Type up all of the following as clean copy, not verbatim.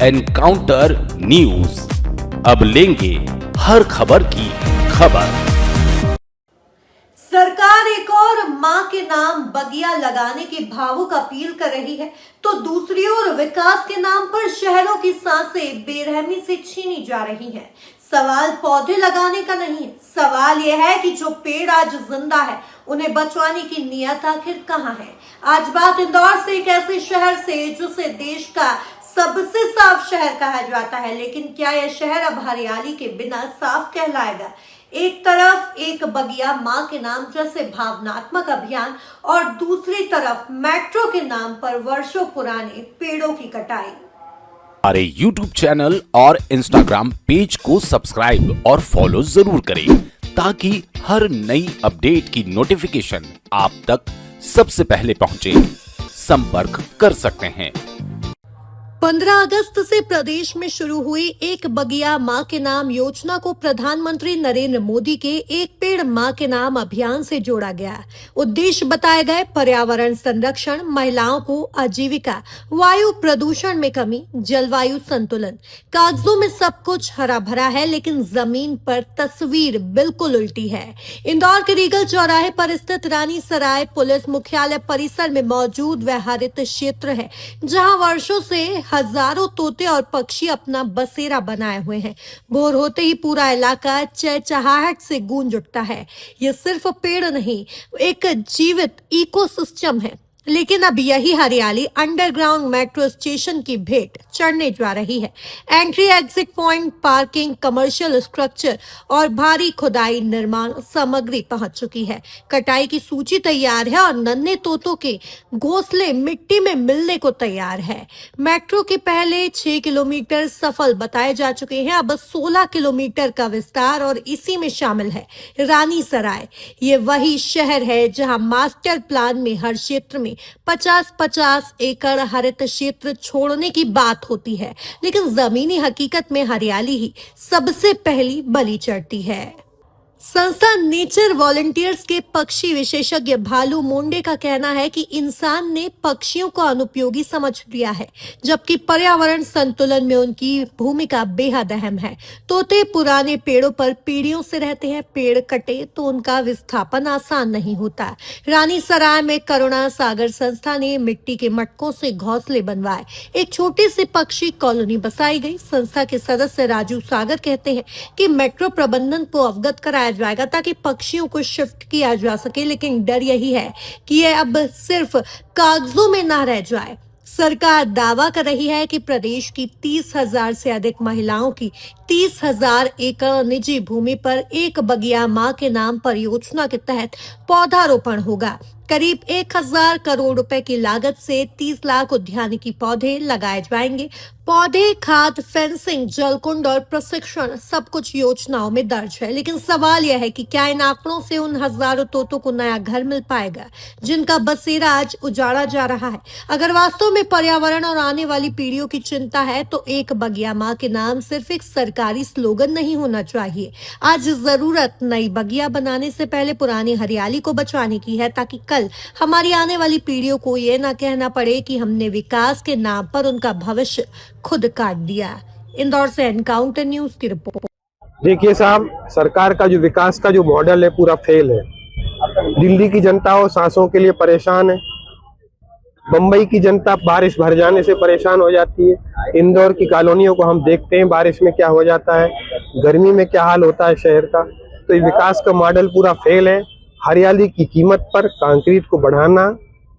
Encounter news, अब लेंगे हर खबर की खबर। सरकार एक और मां के नाम बगिया लगाने की भावुक अपील कर रही है, तो दूसरी ओर विकास के नाम पर शहरों की सांसें बेरहमी से छीनी जा रही हैं। सवाल पौधे लगाने का नहीं है, सवाल यह है कि जो पेड़ आज जिंदा है उन्हें बचवाने की नियत आखिर कहां है। आज बात इंदौर से, एक ऐसे शहर से जिसे देश का सबसे साफ शहर कहा जाता है, लेकिन क्या यह शहर अब हरियाली के बिना साफ कहलाएगा। एक तरफ एक बगिया मां के नाम जैसे भावनात्मक अभियान और दूसरी तरफ मेट्रो के नाम पर वर्षों पुराने पेड़ों की कटाई। हमारे YouTube चैनल और Instagram पेज को सब्सक्राइब और फॉलो जरूर करें ताकि हर नई अपडेट की नोटिफिकेशन आप तक सबसे पहले पहुंचे। संपर्क कर सकते हैं। 15 अगस्त से प्रदेश में शुरू हुई एक बगिया मां के नाम योजना को प्रधानमंत्री नरेंद्र मोदी के एक पेड़ मां के नाम अभियान से जोड़ा गया। उद्देश्य बताए गए पर्यावरण संरक्षण, महिलाओं को आजीविका, वायु प्रदूषण में कमी, जलवायु संतुलन। कागजों में सब कुछ हरा भरा है, लेकिन जमीन पर तस्वीर बिल्कुल उल्टी है। इंदौर के रीगल चौराहे पर स्थित रानी सराय पुलिस मुख्यालय परिसर में मौजूद वह हरित क्षेत्र है जहां वर्षों से हजारों तोते और पक्षी अपना बसेरा बनाए हुए हैं। भोर होते ही पूरा इलाका चहचहाहट से गूंज उठता है। यह सिर्फ पेड़ नहीं, एक जीवित इकोसिस्टम है। लेकिन अब यही हरियाली अंडरग्राउंड मेट्रो स्टेशन की भेंट चढ़ने जा रही है। Entry exit point, parking, commercial structure और भारी खुदाई निर्माण सामग्री पहुंच चुकी है। कटाई की सूची तैयार है और नन्हे तोतों के घोंसले मिट्टी में मिलने को तैयार है। मेट्रो के पहले 6 किलोमीटर सफल बताए जा चुके हैं। अब 16 किलोमीटर का विस्तार और इसी में शामिल है रानी सराय। ये वही शहर है जहां मास्टर प्लान में हर क्षेत्र में 50-50 एकड़ हरित क्षेत्र छोड़ने की बात होती है, लेकिन जमीनी हकीकत में हरियाली ही सबसे पहली बलि चढ़ती है। संस्था नेचर वॉलंटियर्स के पक्षी विशेषज्ञ भालू मुंडे का कहना है कि इंसान ने पक्षियों को अनुपयोगी समझ लिया है, जबकि पर्यावरण संतुलन में उनकी भूमिका बेहद अहम है। तोते पुराने पेड़ों पर पीढ़ियों से रहते हैं, पेड़ कटे तो उनका विस्थापन आसान नहीं होता। रानी सराय में करुणा सागर संस्था ने मिट्टी के मटकों से घोंसले बनवाए, एक छोटी सी पक्षी कॉलोनी बसाई गई। संस्था के सदस्य राजू सागर कहते हैं कि मेट्रो प्रबंधन को अवगत कराया जाएगा ताकि पक्षियों को शिफ्ट किया जा सके, लेकिन डर यही है कि यह अब सिर्फ कागजों में ना रह जाए। सरकार दावा कर रही है कि प्रदेश की 30,000 से अधिक महिलाओं की 30,000 एकड़ निजी भूमि पर एक बगिया मां के नाम परियोजना के तहत पौधारोपण होगा। करीब 1,000 करोड़ रुपए की लागत से 30 लाख उद्यानिकी पौधे लगाए जाएंगे। पौधे, खाद, फेंसिंग, जलकुंड और प्रशिक्षण सब कुछ योजनाओं में दर्ज है, लेकिन सवाल यह है कि क्या इन आंकड़ों से उन हजारों तोतों को नया घर मिल पाएगा जिनका बसेरा आज उजाड़ा जा रहा है। अगर वास्तव में पर्यावरण और आने वाली पीढ़ियों की चिंता है तो एक बगिया मां के नाम सिर्फ एक सरकारी स्लोगन नहीं होना चाहिए। आज जरूरत नई बगिया बनाने से पहले पुरानी हरियाली को बचाने की है, ताकि कल हमारी आने वाली पीढ़ियों को ये ना कहना पड़े कि हमने विकास के नाम पर उनका भविष्य खुद काट दिया। इंदौर से एनकाउंटर न्यूज की रिपोर्ट। देखिए साहब, सरकार का जो विकास का जो मॉडल है पूरा फेल है। दिल्ली की जनता हो सांसों के लिए परेशान है, बम्बई की जनता बारिश भर जाने से परेशान हो जाती है। इंदौर की कॉलोनियों को हम देखते हैं बारिश में क्या हो जाता है, गर्मी में क्या हाल होता है शहर का। तो ये विकास का मॉडल पूरा फेल है। हरियाली की कीमत पर कंक्रीट को बढ़ाना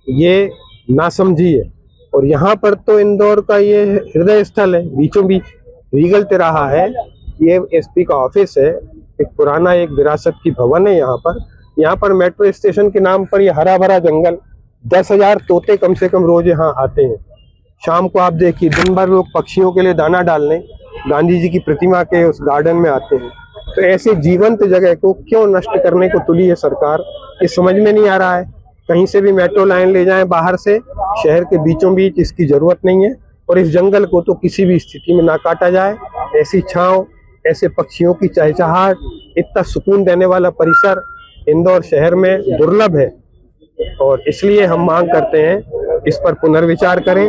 ये नासमझी है। और यहाँ पर तो इंदौर का ये हृदय स्थल है, बीचों बीच रीगल तिराहा है, ये एसपी का ऑफिस है, एक पुराना एक विरासत की भवन है। यहाँ पर मेट्रो स्टेशन के नाम पर ये हरा भरा जंगल, 10,000 तोते कम से कम रोज यहाँ आते हैं। शाम को आप देखिए दिन भर लोग पक्षियों के लिए दाना डालने गांधी जी की प्रतिमा के उस गार्डन में आते हैं। तो ऐसे जीवंत जगह को क्यों नष्ट करने को तुली है सरकार, ये समझ में नहीं आ रहा है। कहीं से भी मेट्रो लाइन ले जाएं बाहर से, शहर के बीचों बीच इसकी जरूरत नहीं है। और इस जंगल को तो किसी भी स्थिति में ना काटा जाए। ऐसी छांव, ऐसे पक्षियों की चहचहाहट, इतना सुकून देने वाला परिसर इंदौर शहर में दुर्लभ है। और इसलिए हम मांग करते हैं इस पर पुनर्विचार करें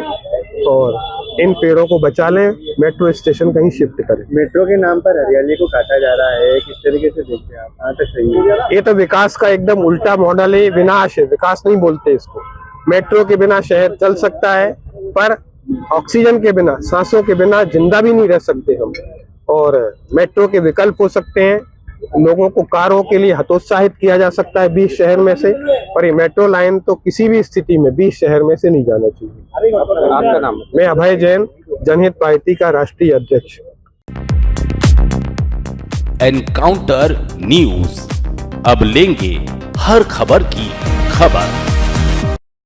और इन पेड़ों को बचा लें, मेट्रो स्टेशन कहीं शिफ्ट करें। मेट्रो के नाम पर हरियाली को काटा जा रहा है, किस तरीके से देखते हैं आप? कहाँ तक सही है? ये तो विकास का एकदम उल्टा मॉडल है, विनाश है। विकास नहीं बोलते इसको। मेट्रो के बिना शहर चल सकता है, पर ऑक्सीजन के बिना, सांसों के बिना जिंदा भी नहीं रह सकते हम। और मेट्रो के विकल्प हो सकते हैं, लोगों को कारों के लिए हतोत्साहित किया जा सकता है 20 शहर में से, पर ये मेट्रो लाइन तो किसी भी स्थिति में 20 शहर में से नहीं जाना चाहिए। आपका नाम? मैं अभय जैन, जनहित पार्टी का राष्ट्रीय अध्यक्ष। एनकाउंटर न्यूज, अब लेंगे हर खबर की खबर।